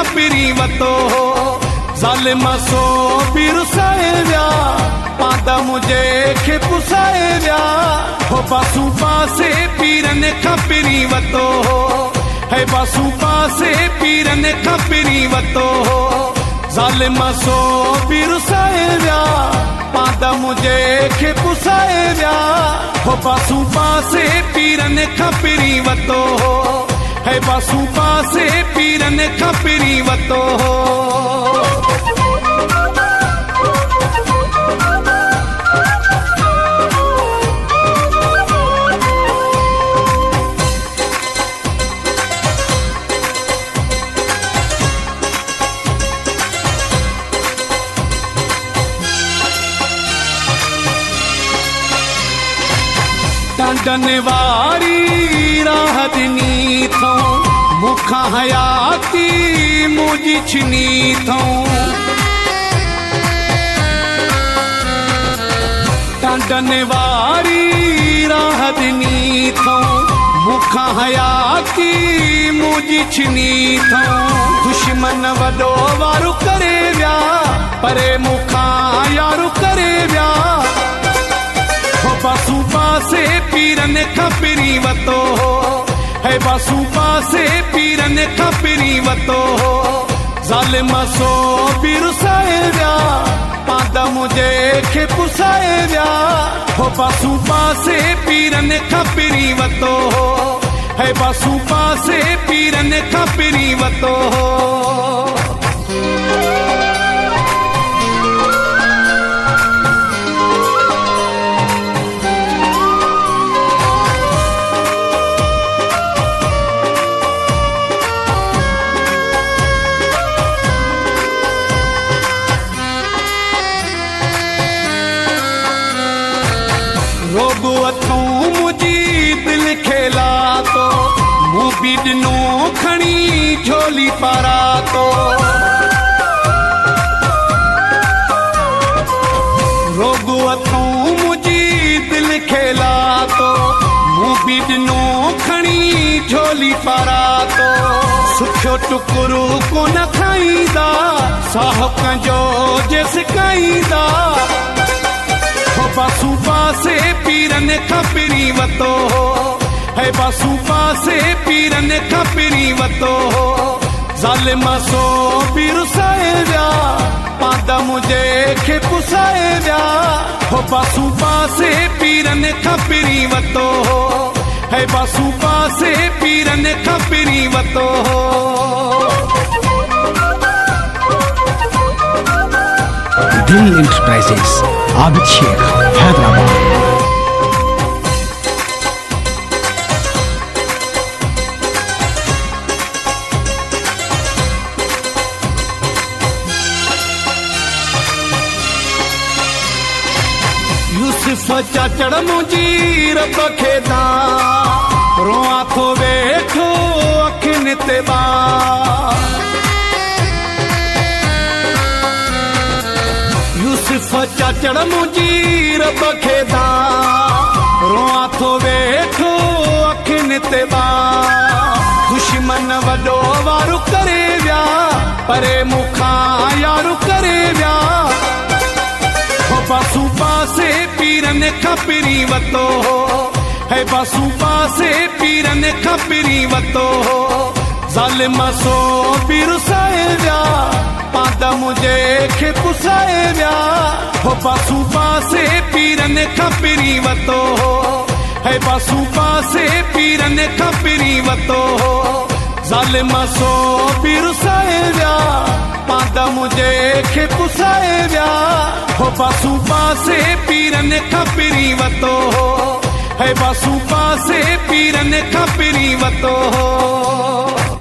खपिरी वतो ज़ालिम सो बि रुसाए विया पादा मुझे खे पुसाए विया हो बासू पासे पीरन खपिरी वतो है बासू पासे पीरन खपिरी वतो ज़ालिम सो बि रुसाए विया पादा मुझे खे पुसाए विया हो बासू पासे पीरन खपिरी वतो है बासू पासे पीरन खपिरी वतो डंडन वारी राह दिनी थो मुखा हयाती मुझी छिनी थो डंडन वारी राह दिनी थो मुखा हयाती मुझी छिनी थो दुश्मन वडो वारू करे विया परे मुखा यारू करे विया बासू पासे पीरन खपिरी वतो है बासू पासे पीरन खपिरी वतो ज़ालिम सो बि रुसाए विया पादा मुझे खे पुसाए विया हो बासू पासे पीरन खपिरी वतो है बासू पासे पीरन खपिरी वतो रोगो अथूं मुझी दिल खेला तो मुँह भी ॾिनो खणी झोली पारा तो रोगो अथूं मुझी दिल खेला तो मुँह भी ॾिनो खणी झोली पारा तो सुठो टुकरू कोन खाईंदा साहु कंजो जे सिकाईंदा बासू पासे पीरन खपिरी वतो है बासू पासे पीरन खपिरी वतो ज़ालिम सो बि रुसाए विया पादा मुझे खे पुसाए विया हो बासू पासे पीरन खपिरी वतो है बासू पासे पीरन खपिरी वतो दिल एंटरप्राइजेस आबिद शेख हैदराबाद यूसुफ चाचड़ मुझी रब खेदा रोआ थो वेठो अखिन ते बा यूसुफ चाचड़ मुझी रब खेदा रोआ थो वेठो अखिन ते बा दुश्मन वडो वारू करे विया परे मुखा यारू करे विया हो बासू पासे पीरन खपिरी वतो है बासू पासे पीरन खपिरी वतो ज़ालिम सो बि रुसाए विया पादा मुझे खे पुसाए विया हो बासू पासे पीरन खपिरी वतो है बासू पासे पीरन खपिरी वतो ज़ालिम सो बि रुसाए विया पादा मुझे खे पुसाए विया हो बासू पासे पीरन खपिरी वतो है बासू पासे पीरन खपिरी वतो